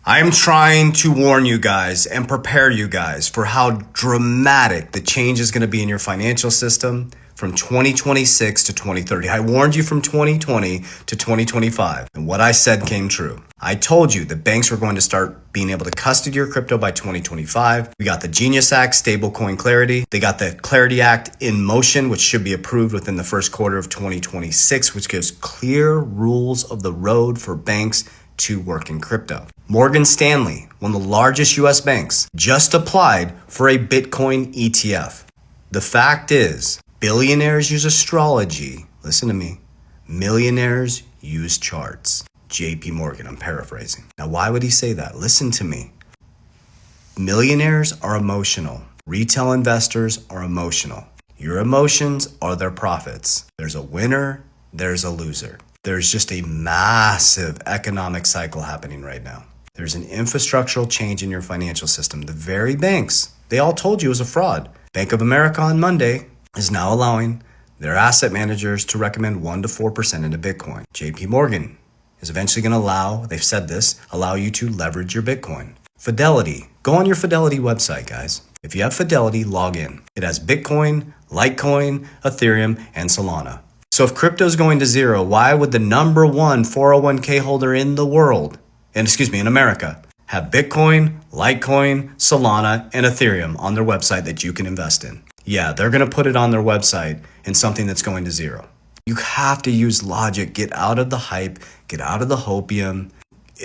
I am trying to warn you guys and prepare you guys for how dramatic the change is going to be in your financial system from 2026 to 2030. I warned you from 2020 to 2025, and what I said came true. I told you that banks were going to start being able to custody your crypto by 2025. We got the Genius Act, stablecoin clarity. They got the Clarity Act in motion, which should be approved within the first quarter of 2026, which gives clear rules of the road for banks to work in crypto. Morgan Stanley, one of the largest US banks, just applied for a Bitcoin ETF. The fact is, billionaires use astrology. Listen to me. Millionaires use charts. JP Morgan, I'm paraphrasing. Now, why would he say that? Listen to me. Millionaires are emotional. Retail investors are emotional. Your emotions are their profits. There's a winner, there's a loser. There's just a massive economic cycle happening right now. There's an infrastructural change in your financial system. The very banks, they all told you it was a fraud. Bank of America on Monday is now allowing their asset managers to recommend 1% to 4% into Bitcoin. JP Morgan is eventually going to allow, they've said this, allow you to leverage your Bitcoin. Fidelity, go on your Fidelity website, guys. If you have Fidelity, log in. It has Bitcoin, Litecoin, Ethereum, and Solana. So if crypto is going to zero, why would the number one 401k holder in the world, in America, have Bitcoin, Litecoin, Solana, and Ethereum on their website that you can invest in? Yeah, they're going to put it on their website in something that's going to zero. You have to use logic. Get out of the hype. Get out of the hopium.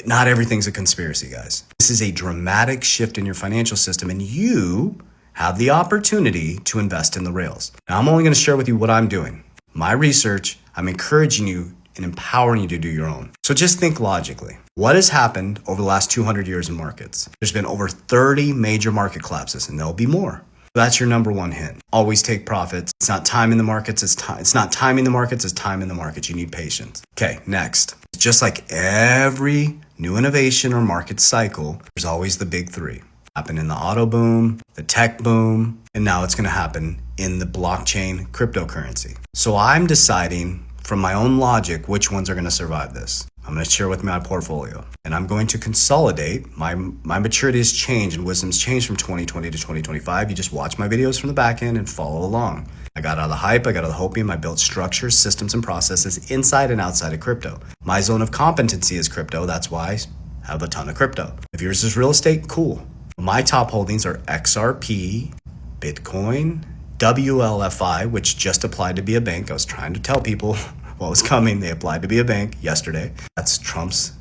Not everything's a conspiracy, guys. This is a dramatic shift in your financial system, and you have the opportunity to invest in the rails. Now, I'm only going to share with you what I'm doing. My research, I'm encouraging you and empowering you to do your own. So just think logically. What has happened over the last 200 years in markets? There's been over 30 major market collapses, and there'll be more. That's your number one hint. Always take profits. It's not time in the markets. It's not timing the markets. It's time in the markets. You need patience. Okay, next. Just like every new innovation or market cycle, there's always the big three. Happened in the auto boom, the tech boom, and now it's going to happen in the blockchain cryptocurrency. So I'm deciding from my own logic which ones are going to survive this. I'm going to share with my portfolio, and I'm going to consolidate. My maturity has changed and wisdom's changed from 2020 to 2025. You just watch my videos from the back end and follow along. I got out of the hype, I got out of the hopium, I built structures, systems, and processes inside and outside of crypto. My zone of competency is crypto. That's why I have a ton of crypto. If yours is real estate, cool. My top holdings are XRP, Bitcoin, WLFI, which just applied to be a bank. I was trying to tell people what was coming. They applied to be a bank yesterday. That's Trump's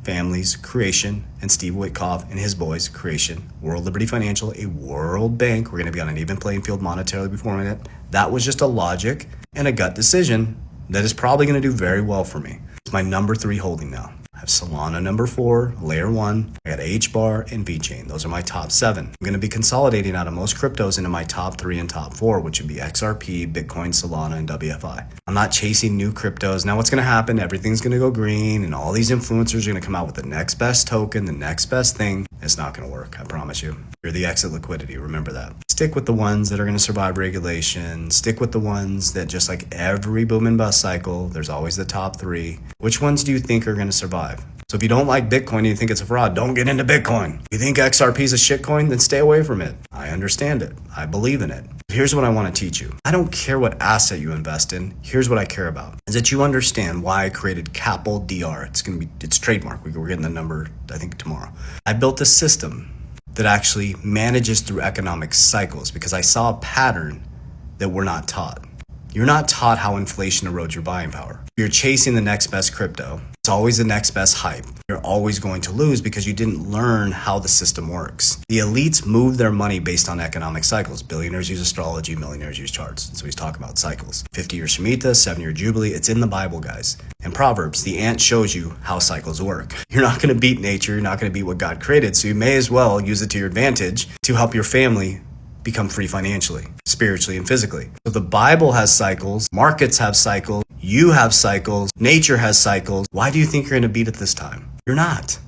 family's creation and Steve Witkoff and his boys' creation. World Liberty Financial, a world bank. We're going to be on an even playing field monetarily before it. That was just a logic and a gut decision that is probably going to do very well for me. It's my number 3 holding now. I have Solana number 4, layer 1. I got HBAR and VeChain. Those are my top 7. I'm going to be consolidating out of most cryptos into my top 3 and top 4, which would be XRP, Bitcoin, Solana, and WFI. I'm not chasing new cryptos. Now what's going to happen? Everything's going to go green, and all these influencers are going to come out with the next best token, the next best thing. It's not going to work, I promise you. You're the exit liquidity. Remember that. Stick with the ones that are going to survive regulation. Stick with the ones that, just like every boom and bust cycle, there's always the top 3. Which ones do you think are going to survive? So if you don't like Bitcoin and you think it's a fraud, don't get into Bitcoin. If you think XRP is a shitcoin, then stay away from it. I understand it. I believe in it. Here's what I want to teach you. I don't care what asset you invest in. Here's what I care about, is that you understand why I created Capel DR. It's trademark. We're getting the number, I think, tomorrow. I built a system that actually manages through economic cycles because I saw a pattern that we're not taught. You're not taught how inflation erodes your buying power. You're chasing the next best crypto. It's always the next best hype. You're always going to lose because you didn't learn how the system works. The elites move their money based on economic cycles. Billionaires use astrology, millionaires use charts. So he's talking about cycles. 50-year Shemitah, 7-year Jubilee. It's in the Bible, guys. In Proverbs, the ant shows you how cycles work. You're not going to beat nature. You're not going to beat what God created. So you may as well use it to your advantage to help your family become free financially, spiritually, and physically. So the Bible has cycles, markets have cycles, you have cycles, nature has cycles. Why do you think you're going to beat it this time? You're not.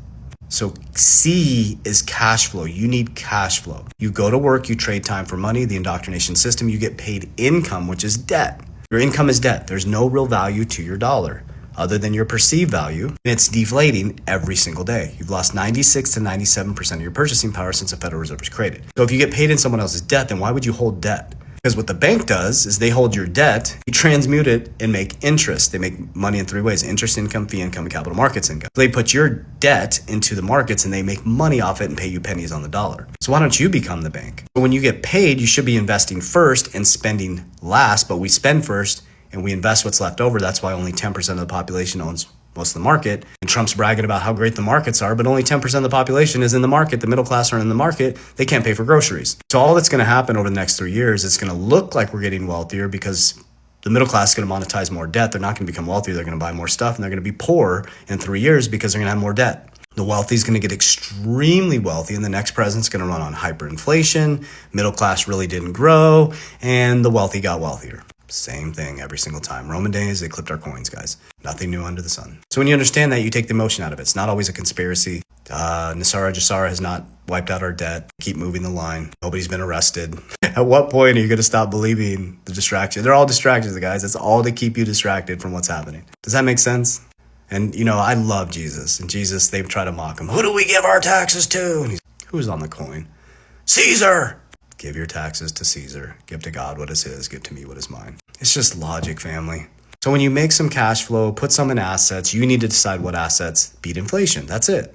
So C is cash flow. You need cash flow. You go to work, you trade time for money, the indoctrination system, you get paid income, which is debt. Your income is debt. There's no real value to your dollar. other than your perceived value, and it's deflating every single day. You've lost 96 to 97% of your purchasing power since the Federal Reserve was created. So if you get paid in someone else's debt, then why would you hold debt? Because what the bank does is they hold your debt, you transmute it and make interest. They make money in three ways: interest income, fee income, and capital markets income. So they put your debt into the markets and they make money off it and pay you pennies on the dollar. So why don't you become the bank? But when you get paid, you should be investing first and spending last, but we spend first and we invest what's left over. That's why only 10% of the population owns most of the market. And Trump's bragging about how great the markets are, but only 10% of the population is in the market. The middle class are in the market. They can't pay for groceries. So all that's going to happen over the next 3 years, it's going to look like we're getting wealthier because the middle class is going to monetize more debt. They're not going to become wealthier. They're going to buy more stuff, and they're going to be poor in 3 years because they're going to have more debt. The wealthy is going to get extremely wealthy, and the next president's going to run on hyperinflation. Middle class really didn't grow, and the wealthy got wealthier. Same thing every single time. Roman days, they clipped our coins, guys. Nothing new under the sun. So when you understand that, you take the emotion out of it. It's not always a conspiracy. Nisara Jasara has not wiped out our debt. Keep moving the line. Nobody's been arrested. At what point are you going to stop believing the distraction? They're all distractions, guys. It's all to keep you distracted from what's happening. Does that make sense? And, I love Jesus. And Jesus, they try to mock him. Who do we give our taxes to? And who's on the coin? Caesar! Give your taxes to Caesar. Give to God what is his. Give to me what is mine. It's just logic, family. So when you make some cash flow, put some in assets, you need to decide what assets beat inflation. That's it.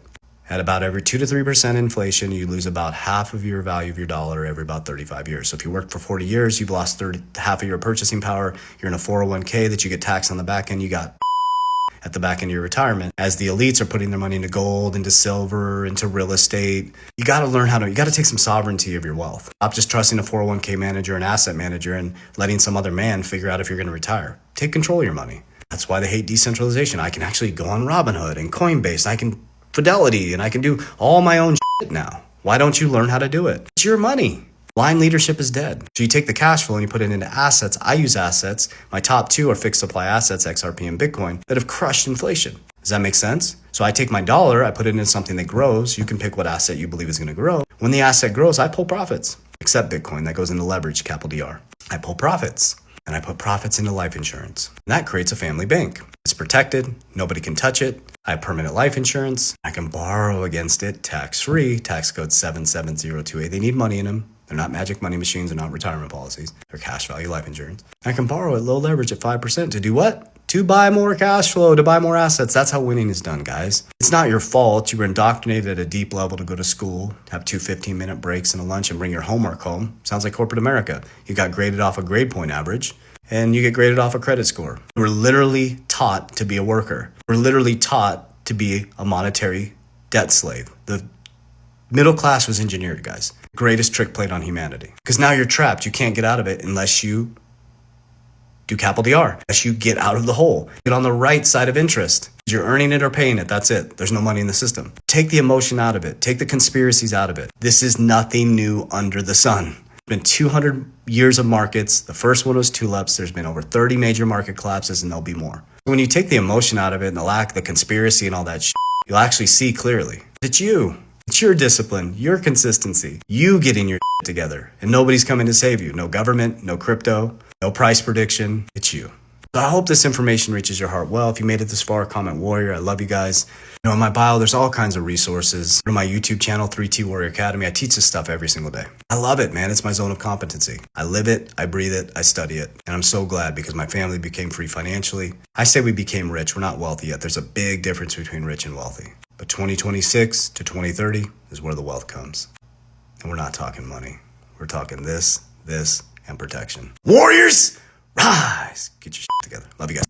At about every 2 to 3% inflation, you lose about half of your value of your dollar every about 35 years. So if you work for 40 years, you've lost half of your purchasing power. You're in a 401k that you get taxed on the back end. You got at the back end of your retirement. As the elites are putting their money into gold, into silver, into real estate, you got to take some sovereignty of your wealth. Stop just trusting a 401k manager, an asset manager, and letting some other man figure out if you're going to retire. Take control of your money. That's why they hate decentralization. I can actually go on Robinhood and Coinbase, and I can Fidelity, and I can do all my own shit now. Why don't you learn how to do it? It's your money. Blind leadership is dead. So you take the cash flow and you put it into assets. I use assets. My top two are fixed supply assets, XRP and Bitcoin, that have crushed inflation. Does that make sense? So I take my dollar, I put it into something that grows. You can pick what asset you believe is going to grow. When the asset grows, I pull profits. Except Bitcoin, that goes into leverage, capital DR. I pull profits. And I put profits into life insurance. And that creates a family bank. It's protected. Nobody can touch it. I have permanent life insurance. I can borrow against it tax-free. Tax code 77028. They need money in them. They're not magic money machines. They're not retirement policies. They're cash value life insurance. I can borrow at low leverage at 5% to do what? To buy more cash flow, to buy more assets. That's how winning is done, guys. It's not your fault. You were indoctrinated at a deep level to go to school, have 2 15-minute breaks and a lunch, and bring your homework home. Sounds like corporate America. You got graded off a grade point average, and you get graded off a credit score. We're literally taught to be a worker. We're literally taught to be a monetary debt slave. The middle class was engineered, guys. Greatest trick played on humanity. Because now you're trapped. You can't get out of it unless you do capital DR, unless you get out of the hole. Get on the right side of interest. You're earning it or paying it. That's it. There's no money in the system. Take the emotion out of it. Take the conspiracies out of it. This is nothing new under the sun. It's been 200 years of markets. The first one was tulips. There's been over 30 major market collapses, and there'll be more. When you take the emotion out of it and the lack, the conspiracy and all that shit, you'll actually see clearly. It's you. It's your discipline, your consistency, you getting your shit together, and nobody's coming to save you. No government, no crypto, no price prediction. It's you. So I hope this information reaches your heart well. If you made it this far, comment warrior. I love you guys. In my bio, there's all kinds of resources. Go to my YouTube channel, 3T Warrior Academy. I teach this stuff every single day. I love it, man. It's my zone of competency. I live it, I breathe it, I study it. And I'm so glad because my family became free financially. I say we became rich. We're not wealthy yet. There's a big difference between rich and wealthy. But 2026 to 2030 is where the wealth comes. And we're not talking money. We're talking this, and protection. Warriors, rise! Get your shit together. Love you guys.